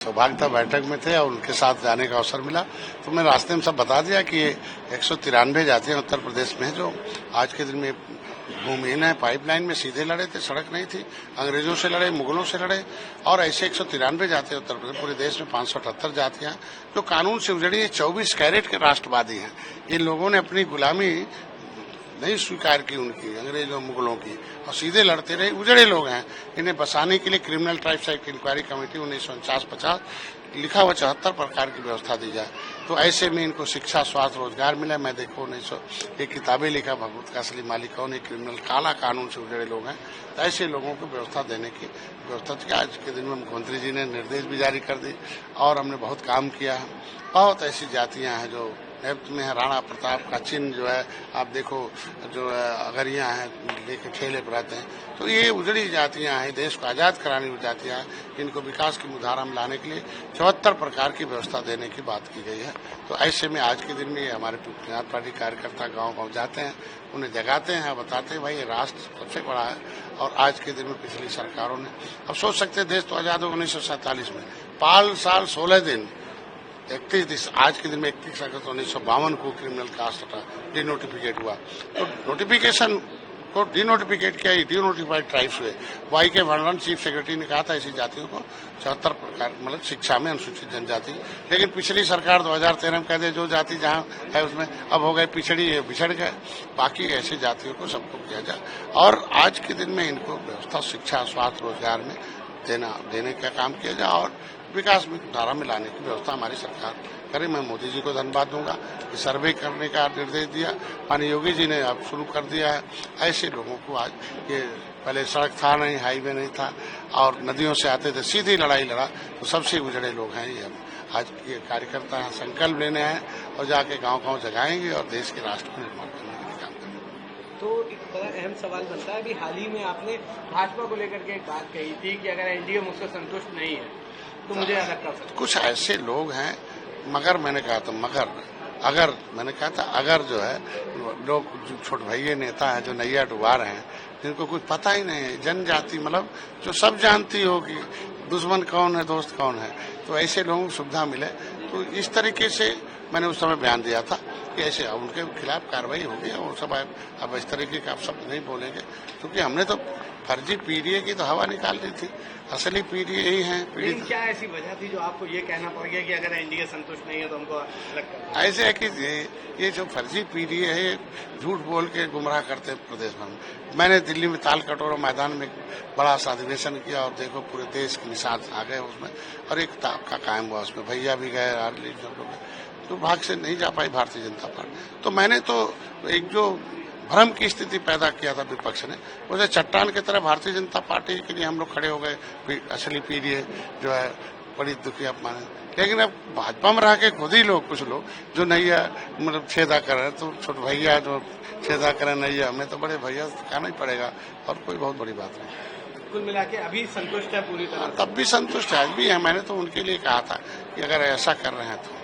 सौभाग्य था, बैठक में थे और उनके साथ जाने का अवसर मिला तो मैं रास्ते में सब बता दिया कि 193 जातियां उत्तर प्रदेश में जो आज के दिन में भूमिहीन है, पाइपलाइन में सीधे लड़े थे, सड़क नहीं थी, अंग्रेजों से लड़े, मुगलों से लड़े और ऐसे 193 जातियां उत्तर प्रदेश, पूरे देश में 578 जातियां जो कानून से उजड़ी है, 24 कैरेट के राष्ट्रवादी हैं। इन लोगों ने अपनी गुलामी नहीं स्वीकार की उनकी, अंग्रेजों मुगलों की, और सीधे लड़ते रहे, उजड़े लोग हैं। इन्हें बसाने के लिए criminal tribes act inquiry committee 1949-50 लिखा हुआ 74 प्रकार की व्यवस्था दी जाए। तो ऐसे में इनको शिक्षा, स्वास्थ्य, रोजगार मिला। मैं देखो 1900 एक किताबें लिखा, भगवत का असली मालिक कौन है, क्रिमिनल काला कानून से उजड़े लोग हैं, तो ऐसे लोगों को व्यवस्था देने की व्यवस्था थी। आज के दिन में मुख्यमंत्री जी ने निर्देश भी जारी कर दी और हमने बहुत काम किया है। बहुत ऐसी जातियां हैं जो नेतृत्व में है। राणा प्रताप का चिन्ह जो है, आप देखो जो अगरिया हैं लेके ठेले पर रहते हैं, तो ये उजड़ी जातियां हैं, देश को आजाद कराने वाली जातियां हैं। इनको विकास की मुधारा में लाने के लिए 74 प्रकार की व्यवस्था देने की बात की गई है। तो ऐसे में आज के दिन में हमारे पीपल्स पार्टी कार्यकर्ता गाँव गाँव जाते हैं, उन्हें जगाते हैं, बताते हैं भाई ये राष्ट्र सबसे बड़ा है। और आज के दिन में पिछली सरकारों ने, अब सोच सकते देश तो आजाद हो 1947 में, 5 साल 16 दिन 31 आज के दिन में 31 अगस्त 1952 को क्रिमिनल कास्ट हटा डिनोटिफिकेट हुआ। तो नोटिफिकेशन को डिनोटिफिकेट किया, डिनोटिफाइड ट्राइब्स हुए। वाई के वर्णन चीफ सेक्रेटरी ने कहा था ऐसी जातियों को 74 प्रकार मतलब शिक्षा में अनुसूचित जनजाति। लेकिन पिछली सरकार 2013 में कह दे जो जाति जहाँ है उसमें अब हो गए पिछड़ी, बिछड़ गए, बाकी ऐसी जातियों को सबको किया जाए। और आज के दिन में इनको व्यवस्था शिक्षा, स्वास्थ्य, रोजगार में देने का काम किया जाए और विकास में धारा में लाने की व्यवस्था हमारी सरकार करे। मैं मोदी जी को धन्यवाद दूंगा कि सर्वे करने का निर्देश दिया, माननीय योगी जी ने अब शुरू कर दिया है। ऐसे लोगों को आज ये पहले सड़क था नहीं, हाईवे नहीं था और नदियों से आते थे, सीधी लड़ाई लड़ा, तो सबसे उजड़े लोग हैं ये। आज ये कार्यकर्ता संकल्प लेने हैं और जाके गाँव-गाँव जगाएंगे और देश के राष्ट्र को निर्माण करने के लिए काम करेंगे। तो एक बड़ा अहम सवाल बनता है, अभी हाल ही में आपने भाजपा को लेकर के एक बात कही थी कि अगर एनडीए मुझसे संतुष्ट नहीं है तो मुझे अलग कर सकते। कुछ ऐसे लोग हैं, मगर मैंने कहा था अगर जो है लोग छोटे भैया नेता है जो नैया डुबा रहे हैं, जिनको कुछ पता ही नहीं है, जनजाति मतलब जो सब जानती हो कि दुश्मन कौन है, दोस्त कौन है, तो ऐसे लोगों को सुविधा मिले। तो इस तरीके से मैंने उस समय बयान दिया था कि ऐसे उनके खिलाफ कार्रवाई होगी और सब अब इस तरीके का आप शब्द नहीं बोलेंगे, क्योंकि हमने तो फर्जी पीडीए की तो हवा निकाल दी थी, असली पीडीए ही है। लेकिन क्या ऐसी वजह थी जो आपको ये कहना पड़ गया कि अगर एनडीए संतुष्ट नहीं है तो हमको अलग करना? ऐसे है कि ये जो फर्जी पीडीए है, झूठ बोल के गुमराह करते प्रदेश भर में। मैंने दिल्ली में ताल कटोरा मैदान में बड़ा सा अधिवेशन किया और देखो पूरे देश के निशान आ गए उसमें, और एक ताबका कायम हुआ उसमें, भैया भी गए, सब लोग गए, तो भाग से नहीं जा पाई भारतीय जनता पार्टी। तो मैंने तो एक जो भ्रम की स्थिति पैदा किया था विपक्ष ने, उसे चट्टान की तरह भारतीय जनता पार्टी के लिए हम लोग खड़े हो गए। असली पीडीए जो है बड़ी दुखी अपमान है। लेकिन अब भाजपा में रह के खुद ही लोग, कुछ लोग जो नैया मतलब छेदा कर रहे हैं, तो छोटे भैया जो छेदा करें नैया, हमें तो बड़े भैया कहना ही पड़ेगा और कोई बहुत बड़ी बात नहीं। कुल मिला के अभी संतुष्ट है पूरी तरह? तब भी संतुष्ट है, आज भी है। मैंने तो उनके लिए कहा था कि अगर ऐसा कर रहे हैं तो